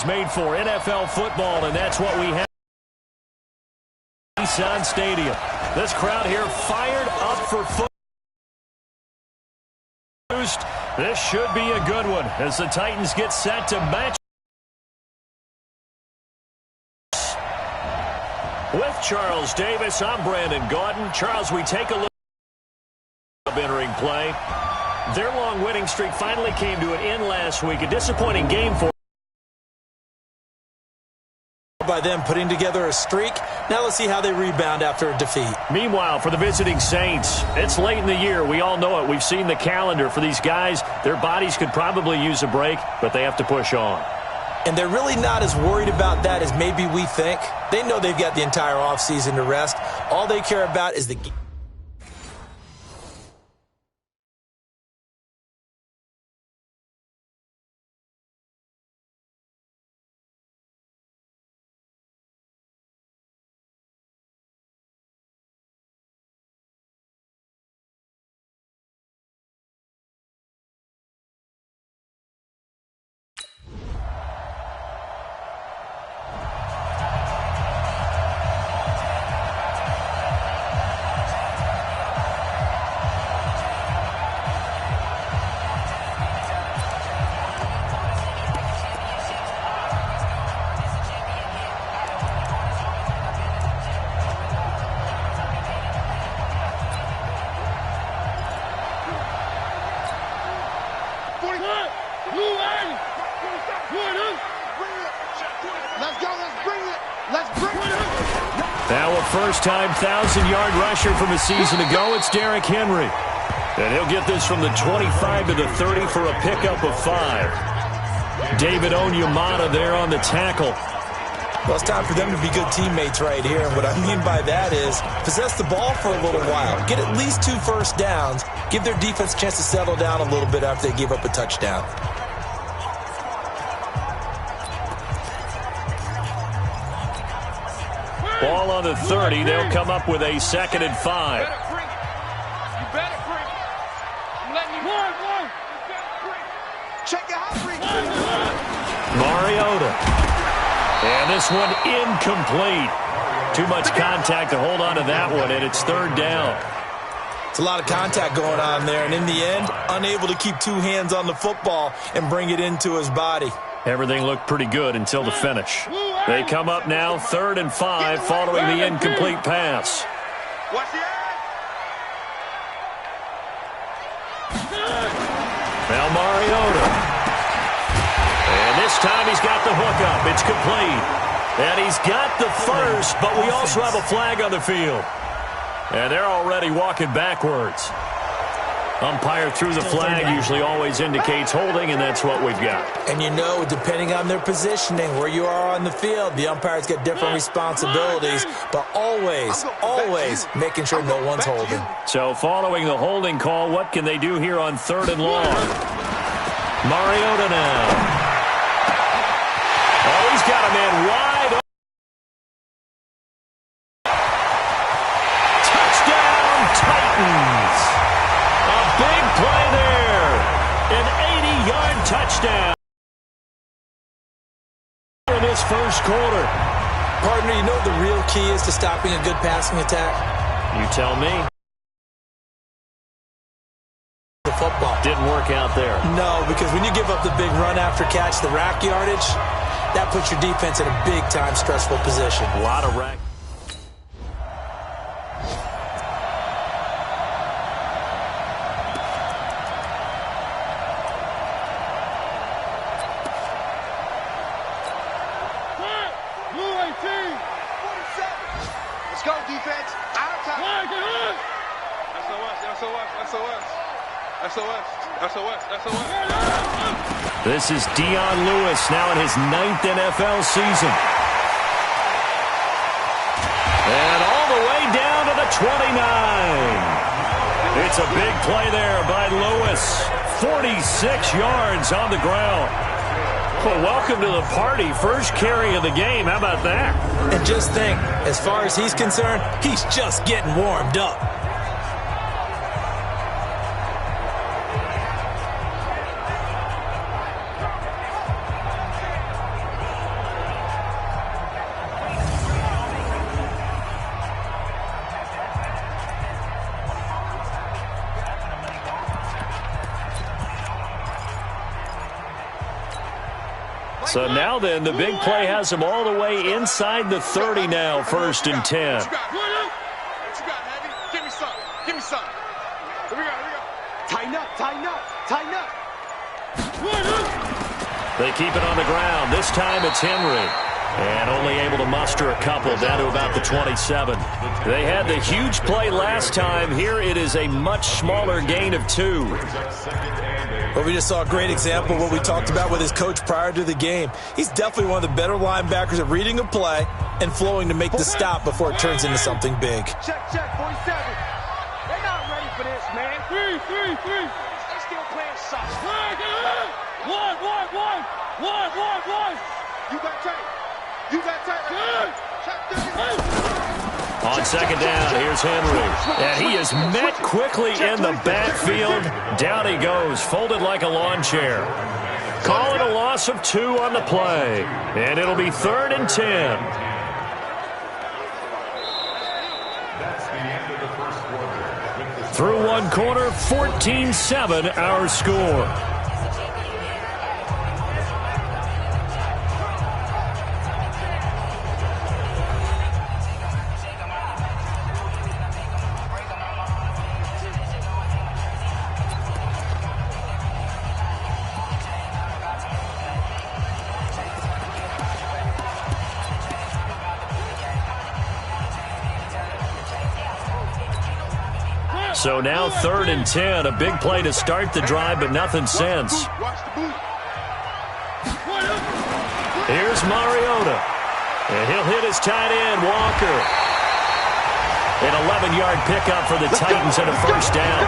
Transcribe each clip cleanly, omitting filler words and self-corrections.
Made for NFL football, and that's what we have. Nissan Stadium. This crowd here fired up for football. This should be a good one as the Titans get set to match with Charles Davis. I'm Brandon Gaudin. Charles, we take a look at entering play. Their long winning streak finally came to an end last week. A disappointing game for by them putting together a streak. Now let's see how they rebound after a defeat. Meanwhile, for the visiting Saints, it's late in the year. We all know it. We've seen the calendar for these guys. Their bodies could probably use a break, but they have to push on. And they're really not as worried about that as maybe we think. They know they've got the entire offseason to rest. All they care about is the Now a first-time 1,000-yard rusher from a season ago, it's Derrick Henry. And he'll get this from the 25 to the 30 for a pickup of 5. David Onyemata there on the tackle. Well, it's time for them to be good teammates right here. And what I mean by that is possess the ball for a little while. Get at least 2 first downs. Give their defense a chance to settle down a little bit after they give up a touchdown. Ball on the 30. They'll come up with a 2nd and 5. Mariota. And this one incomplete. Too much contact to hold on to that one, and it's 3rd down. It's a lot of contact going on there, and in the end, unable to keep 2 hands on the football and bring it into his body. Everything looked pretty good until the finish. They come up now 3rd and 5 following the incomplete pass. Now Mariota. And this time he's got the hookup. It's complete. And he's got the first, but we also have a flag on the field. And they're already walking backwards. Umpire through the flag usually always indicates holding, and that's what we've got. And you know, depending on their positioning, where you are on the field, the umpires get different responsibilities, but always, always making sure no one's holding. So following the holding call, what can they do here on 3rd and long? Mariota now. Oh, he's got a man wide open. Touchdown, Titans. Big play there. An 80-yard touchdown in this first quarter. Partner, you know what the real key is to stopping a good passing attack? You tell me. The football. Didn't work out there. No, because when you give up the big run after catch, the rack yardage, that puts your defense in a big-time stressful position. A lot of rack. This is Dion Lewis now in his 9th NFL season. And all the way down to the 29. It's a big play there by Lewis. 46 yards on the ground. Well, welcome to the party. First carry of the game. How about that? And just think, as far as he's concerned, he's just getting warmed up. So now then, the big play has him all the way inside the 30 now, 1st and 10. Give me some. Give me some. Here we go. Tighten up. They keep it on the ground. This time it's Henry. And only able to muster a couple down to about the 27. They had the huge play last time. Here it is a much smaller gain of 2. Well, we just saw a great example of what we talked about with his coach prior to the game. He's definitely one of the better linebackers at reading a play and flowing to make the stop before it turns into something big. Check, 47. They're not ready for this, man. Three. They still playing shots. One. You got tight. On 2nd down, here's Henry. And he is met quickly in the backfield. Down he goes, folded like a lawn chair. Call it a loss of 2 on the play. And it'll be 3rd and 10. Through 1 quarter, 14-7 our score. So now 3rd and 10, a big play to start the drive, but nothing since. Here's Mariota. And he'll hit his tight end, Walker. An 11-yard pickup for the Titans and a 1st down.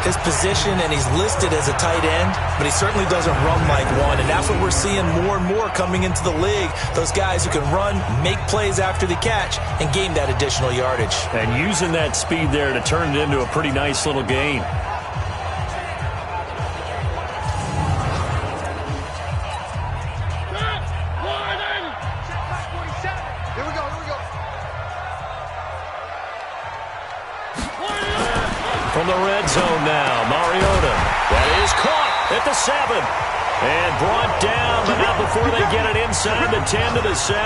His position, and he's listed as a tight end, but he certainly doesn't run like one, and that's what we're seeing more and more coming into the league. Those guys who can run, make plays after the catch, and gain that additional yardage. And using that speed there to turn it into a pretty nice little gain. From the red zone now, Mariota. That is caught at the 7. And brought down, but not before they get it inside the 10 to the 7.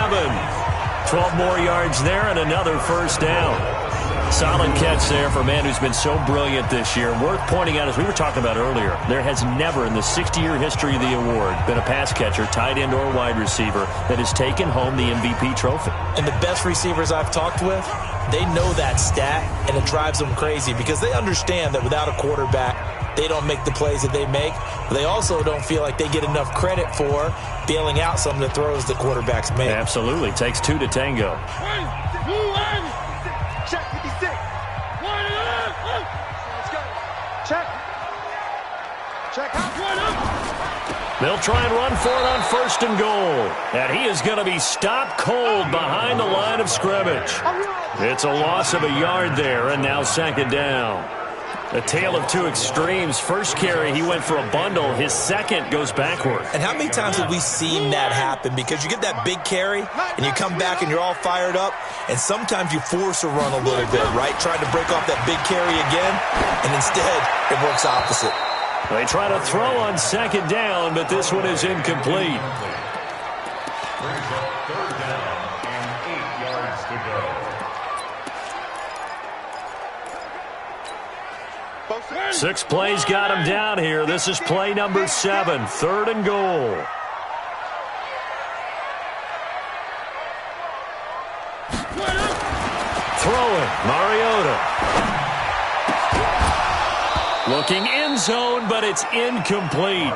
12 more yards there and another 1st down. Solid catch there for a man who's been so brilliant this year. Worth pointing out, as we were talking about earlier, there has never in the 60-year history of the award been a pass catcher, tight end or wide receiver that has taken home the MVP trophy. And the best receivers I've talked with, they know that stat, and it drives them crazy because they understand that without a quarterback, they don't make the plays that they make. But they also don't feel like they get enough credit for bailing out some of the throws the quarterbacks make. Absolutely. Takes 2 to tango. Check 56. Let's go. Check. They'll try and run for it on 1st and goal. And he is going to be stopped cold behind the line of scrimmage. It's a loss of a yard there, and now 2nd down. A tale of 2 extremes. First carry, he went for a bundle. His second goes backward. And how many times have we seen that happen? Because you get that big carry, and you come back and you're all fired up, and sometimes you force a run a little bit, right? Trying to break off that big carry again, and instead it works opposite. They try to throw on 2nd down, but this one is incomplete. Third down and 8 yards to go. 6 plays got him down here. This is play number 7, 3rd and goal. Throwing, Mariota. Looking end zone, but it's incomplete.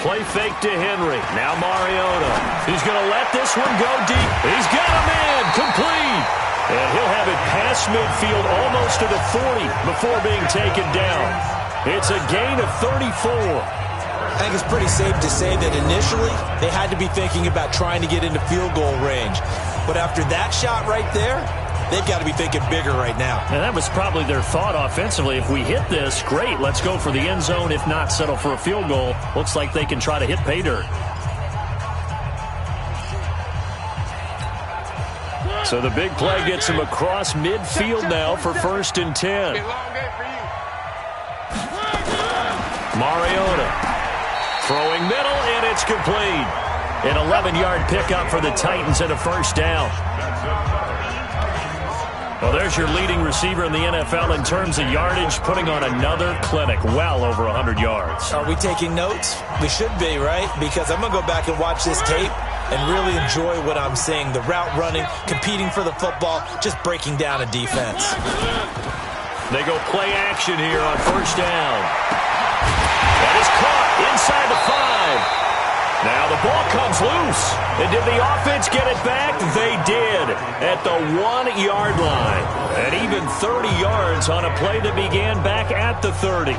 Play fake to Henry. Now Mariota. He's going to let this one go deep. He's got him in. Complete. And he'll have it past midfield almost to the 40 before being taken down. It's a gain of 34. I think it's pretty safe to say that initially they had to be thinking about trying to get into field goal range. But after that shot right there, they've got to be thinking bigger right now. And that was probably their thought offensively. If we hit this, great, let's go for the end zone. If not, settle for a field goal. Looks like they can try to hit pay dirt. So the big play gets him across midfield now for 1st and 10. Mariota throwing middle, and it's complete. An 11-yard pickup for the Titans and a 1st down. Well, there's your leading receiver in the NFL in terms of yardage, putting on another clinic, well over 100 yards. Are we taking notes? We should be, right? Because I'm going to go back and watch this tape and really enjoy what I'm seeing. The route running, competing for the football, just breaking down a defense. They go play action here on 1st down. That is caught inside the 5. Now the ball comes loose. And did the offense get it back? They did at the 1-yard line. And even 30 yards on a play that began back at the 30.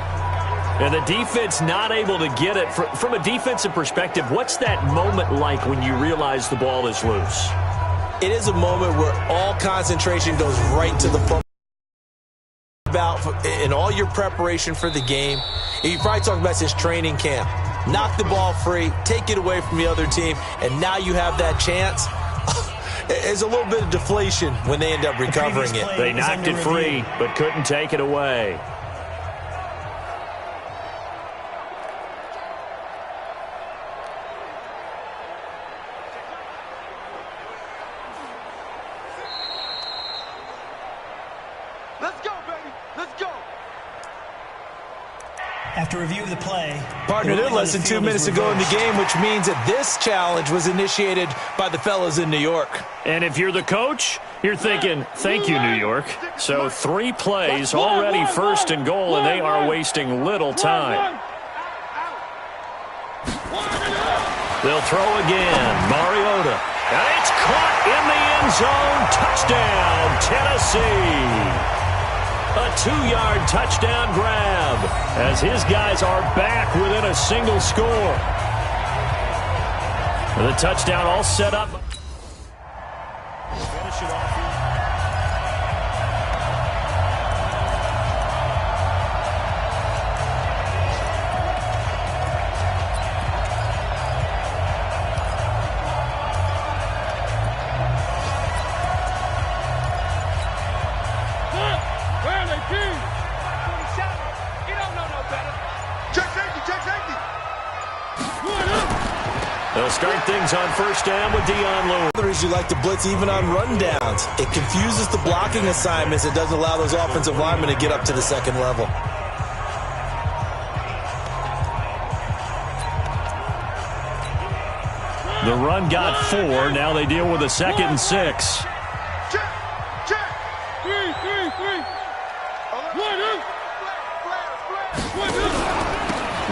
And the defense not able to get it. From a defensive perspective, what's that moment like when you realize the ball is loose? It is a moment where all concentration goes right to the football. In all your preparation for the game, you probably talk about this training camp. Knock the ball free, take it away from the other team, and now you have that chance. There's a little bit of deflation when they end up recovering it. They knocked it free, but couldn't take it away. Let's go, baby. Let's go. After review of the play, partner, they're less than 2 minutes to go in the game, which means that this challenge was initiated by the fellas in New York. And if you're the coach, you're thinking, thank you, New York. So 3 plays, already 1st and goal, and they are wasting little time. They'll throw again. Mariota. And it's caught in the end zone. Touchdown, Tennessee. A 2-yard touchdown grab as his guys are back within a single score. The touchdown all set up. Finish it off here. They'll start things on 1st down with Dion Lewis. You like to blitz even on rundowns. It confuses the blocking assignments. It doesn't allow those offensive linemen to get up to the 2nd level. The run got 4. Now they deal with a 2nd and 6. Check. 3.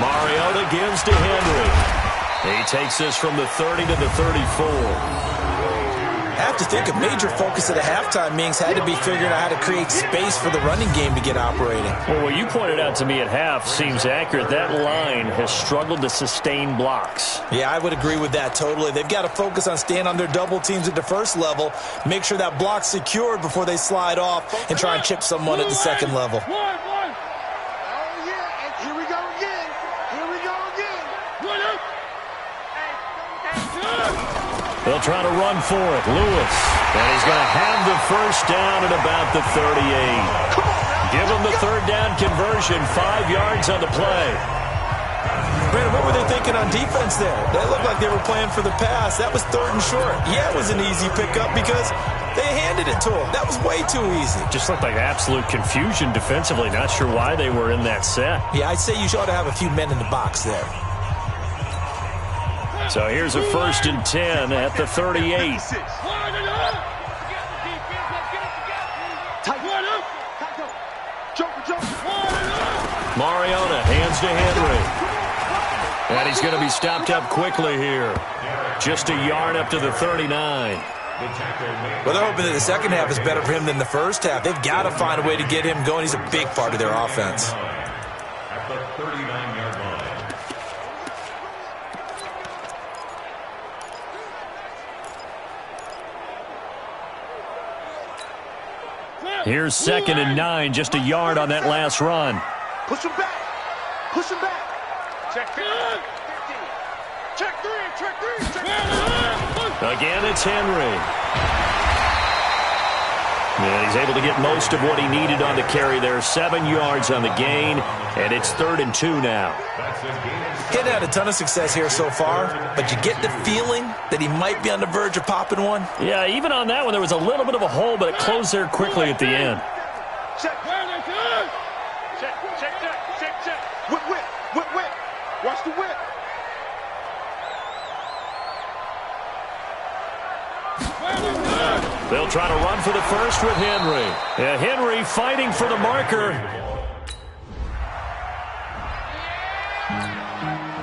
Mariota gives to Henry. He takes this from the 30 to the 34. I have to think a major focus at a halftime means had to be figuring out how to create space for the running game to get operating. Well, what you pointed out to me at half seems accurate. That line has struggled to sustain blocks. Yeah, I would agree with that totally. They've got to focus on staying on their double teams at the 1st level, make sure that block's secured before they slide off and try and chip someone at the 2nd level. They'll try to run for it. Lewis. And he's going to have the 1st down at about the 38. Give him the 3rd down conversion. 5 yards on the play. Brandon, what were they thinking on defense there? They looked like they were playing for the pass. That was 3rd and short. Yeah, it was an easy pickup because they handed it to him. That was way too easy. Just looked like absolute confusion defensively. Not sure why they were in that set. Yeah, I'd say you ought to have a few men in the box there. So here's a 1st and 10 at the 38. Mariota hands to Henry. And he's going to be stopped up quickly here. Just a yard up to the 39. Well, they're hoping that the second half is better for him than the first half. They've got to find a way to get him going. He's a big part of their offense. At the 39-yard line. Here's 2nd and 9, just a yard on that last run. Push him back. Push him back. Check 50. Check 3. Check 3. Check 3. Again, it's Henry. And he's able to get most of what he needed on the carry there. 7 yards on the gain, and it's 3rd and 2 now. He's had a ton of success here so far, but you get the feeling that he might be on the verge of popping one. Yeah, even on that one, there was a little bit of a hole, but it closed there quickly at the end. Check. Check, check, check, check, check. Whip, whip, whip, whip. Watch the whip. They'll try to run for the first with Henry. Yeah, Henry fighting for the marker.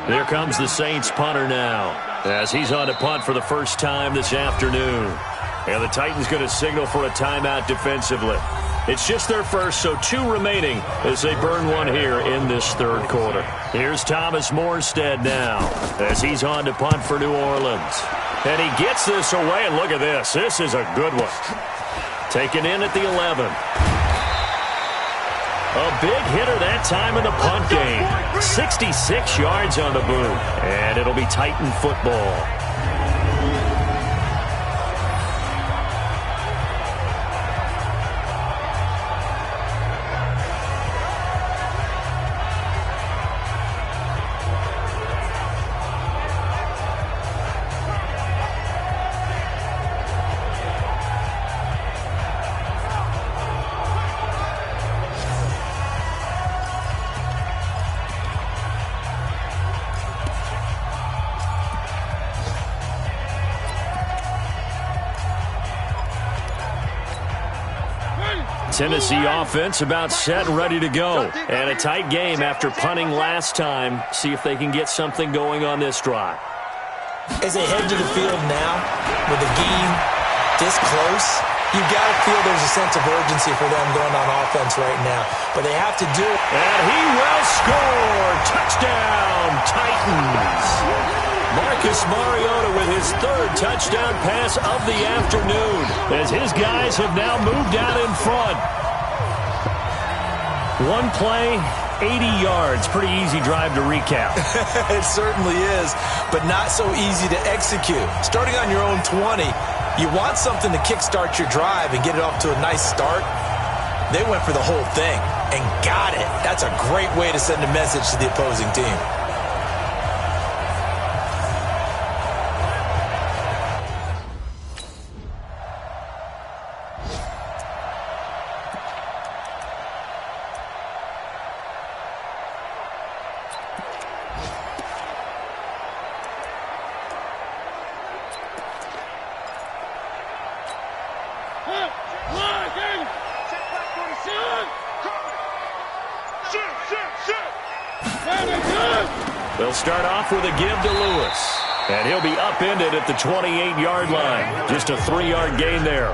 Here comes the Saints punter now, as he's on to punt for the first time this afternoon. And the Titans going to signal for a timeout defensively. It's just their first, so 2 remaining as they burn one here in this 3rd quarter. Here's Thomas Morstead now, as he's on to punt for New Orleans. And he gets this away, and look at this. This is a good one. Taken in at the 11. A big hitter that time in the punt game. 66 yards on the boot. And it'll be Titan football. Tennessee offense about set and ready to go. And a tight game after punting last time. See if they can get something going on this drive. As they head to the field now, with the game this close, you've got to feel there's a sense of urgency for them going on offense right now. But they have to do it. And he will score. Touchdown, Titans. Marcus Mariota with his 3rd touchdown pass of the afternoon, as his guys have now moved out in front. One play, 80 yards. Pretty easy drive to recap. It certainly is, but not so easy to execute. Starting on your own 20, you want something to kickstart your drive and get it off to a nice start. They went for the whole thing and got it. That's a great way to send a message to the opposing team. They'll start off with a give to Lewis. And he'll be upended at the 28-yard line. Just a 3-yard gain there.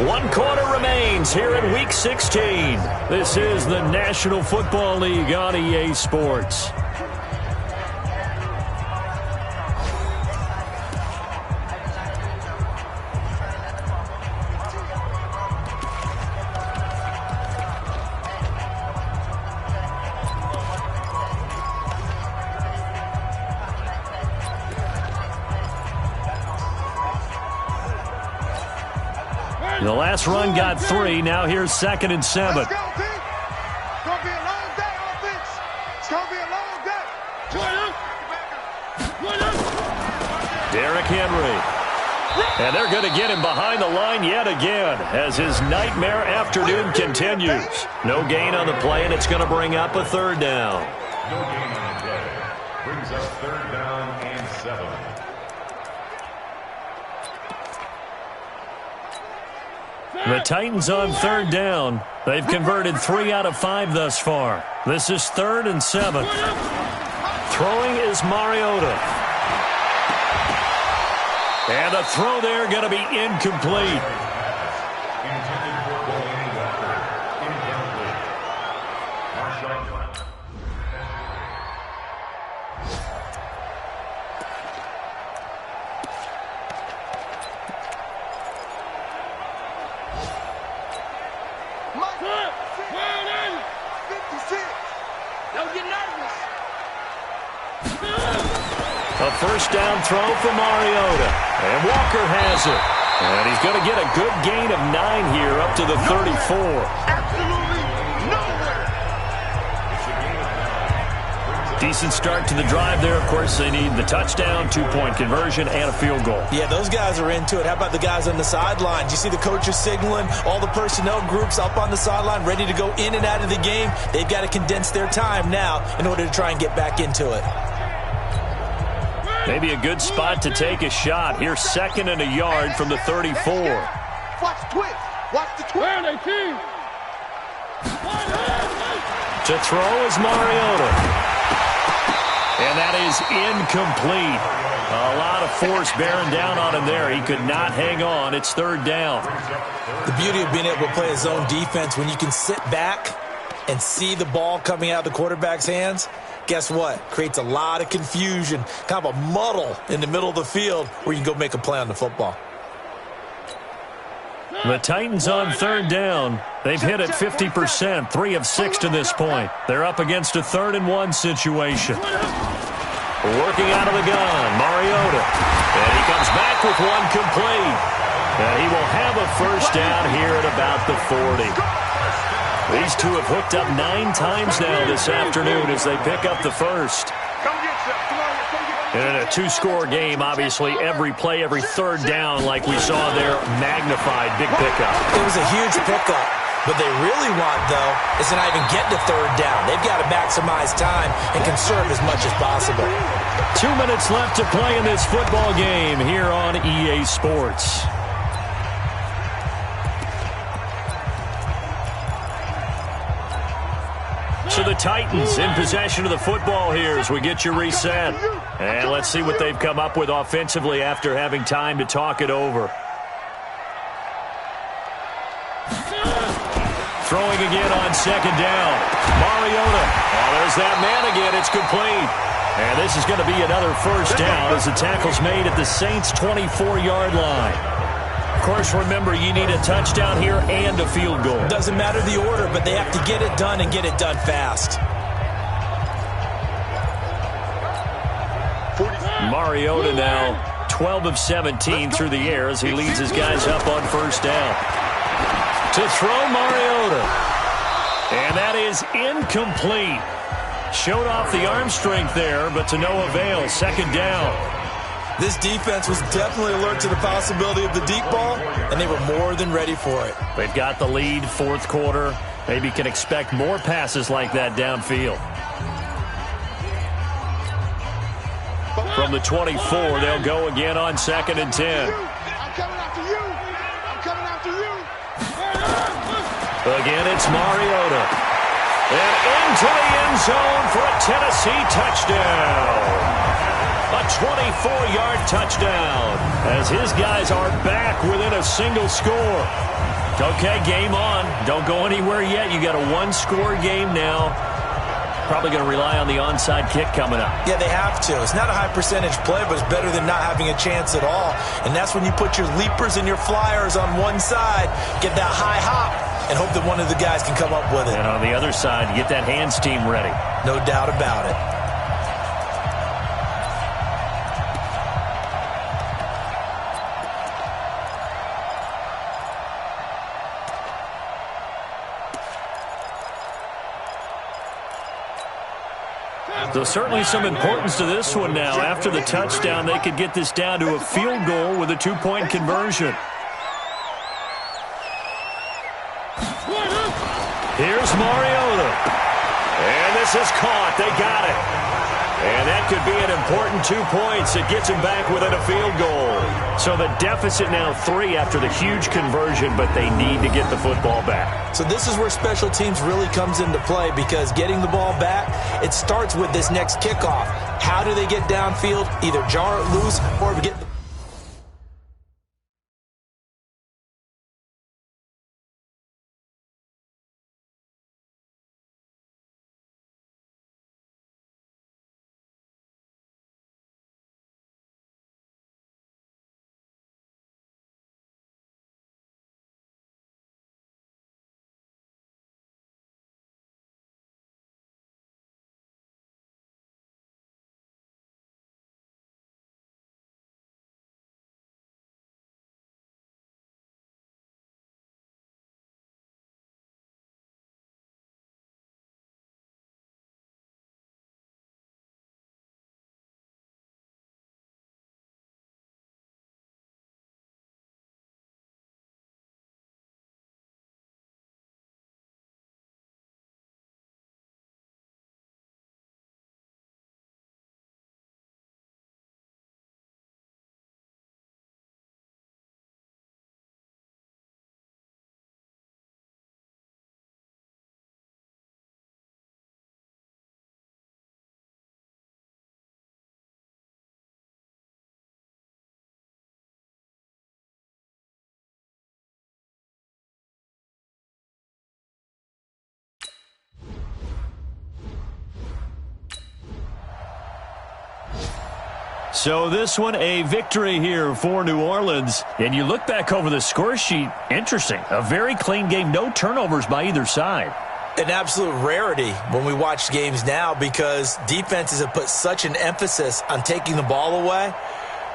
One quarter remains here in Week 16. This is the National Football League on EA Sports. The last run got 3. Now here's 2nd and 7. Let's go, team. It's going to be a long day, offense. It's going to be a long day. Derrick Henry. And they're going to get him behind the line yet again as his nightmare afternoon continues. No gain on the play, and it's going to bring up a 3rd down. No gain on the play. Brings up 3rd down and 7. The Titans on 3rd down. They've converted 3 out of 5 thus far. This is 3rd and 7. Throwing is Mariota. And the throw there going to be incomplete. Intended for Delaney Walker. Incomplete. Marshawn. Mike, 56. Don't get nervous. A first down throw for Mariota. And Walker has it. And he's going to get a good gain of 9 here up to the 34. Absolutely nowhere. Decent start to the drive there. Of course, they need the touchdown, 2-point conversion, and a field goal. Yeah, those guys are into it. How about the guys on the sideline? Do you see the coaches signaling, all the personnel groups up on the sideline ready to go in and out of the game? They've got to condense their time now in order to try and get back into it. Maybe a good spot to take a shot. Here's 2nd and a yard from the 34. Watch the twist. Watch the twist. To throw is Mariota. And that is incomplete. A lot of force bearing down on him there. He could not hang on. It's 3rd down. The beauty of being able to play a zone defense, when you can sit back and see the ball coming out of the quarterback's hands, guess what? Creates a lot of confusion, kind of a muddle in the middle of the field where you can go make a play on the football. The Titans on 3rd down. They've hit it 50%, 3 of 6 to this point. They're up against a 3rd and 1 situation. Working out of the gun, Mariota. And he comes back with one complete. And he will have a first down here at about the 40. These two have hooked up 9 times now this afternoon as they pick up the first. Come get some. Come on, come get And in a 2-score game, obviously, every play, every 3rd down, like we saw there, magnified, big pickup. It was a huge pickup. What they really want, though, is to not even get to 3rd down. They've got to maximize time and conserve as much as possible. 2 minutes left to play in this football game here on EA Sports. So the Titans in possession of the football here as we get you reset. And let's see what they've come up with offensively after having time to talk it over. Throwing again on 2nd down. Mariota. Oh, there's that man again. It's complete. And this is going to be another first down as the tackle's made at the Saints' 24-yard line. Of course, remember, you need a touchdown here and a field goal. Doesn't matter the order, but they have to get it done and get it done fast. Mariota now 12 of 17 through the air as he leads his guys up on first down. To throw Mariota. And that is incomplete. Showed off the arm strength there, but to no avail. 2nd down. This defense was definitely alert to the possibility of the deep ball, and they were more than ready for it. They've got the lead, 4th quarter. Maybe can expect more passes like that downfield. From the 24, they'll go again on 2nd and 10. I'm coming after you. I'm coming after you. Again, it's Mariota. And into the end zone for a Tennessee touchdown. A 24-yard touchdown as his guys are back within a single score. Okay, game on. Don't go anywhere yet. You got a 1-score game now. Probably going to rely on the onside kick coming up. Yeah, they have to. It's not a high percentage play, but it's better than not having a chance at all. And that's when you put your leapers and your flyers on one side, get that high hop, and hope that one of the guys can come up with it. And on the other side, get that hands team ready. No doubt about it. So certainly some importance to this one now. After the touchdown, they could get this down to a field goal with a 2-point conversion. Here's Mariota. And this is caught. They got it. And that could be an important 2 points. It gets him back within a field goal. So the deficit now 3 after the huge conversion, but they need to get the football back. So this is where special teams really comes into play, because getting the ball back, it starts with this next kickoff. How do they get downfield? Either jar it loose or get the So this one, a victory here for New Orleans. And you look back over the score sheet, interesting. A very clean game, no turnovers by either side. An absolute rarity when we watch games now, because defenses have put such an emphasis on taking the ball away.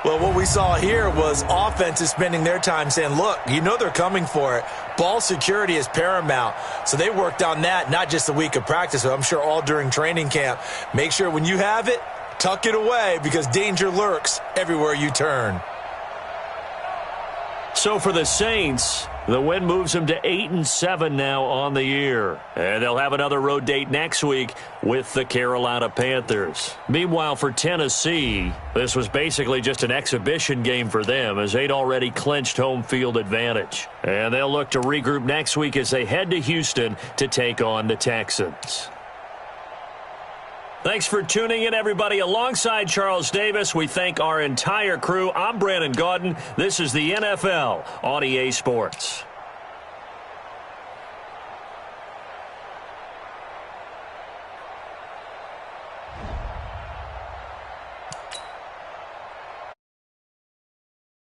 Well, what we saw here was offenses spending their time saying, look, you know they're coming for it. Ball security is paramount. So they worked on that, not just a week of practice, but I'm sure all during training camp. Make sure when you have it, tuck it away, because danger lurks everywhere you turn. So for the Saints, the win moves them to 8-7 now on the year. And they'll have another road date next week with the Carolina Panthers. Meanwhile, for Tennessee, this was basically just an exhibition game for them, as they'd already clinched home field advantage. And they'll look to regroup next week as they head to Houston to take on the Texans. Thanks for tuning in, everybody. Alongside Charles Davis, we thank our entire crew. I'm Brandon Gaudin. This is the NFL on EA Sports.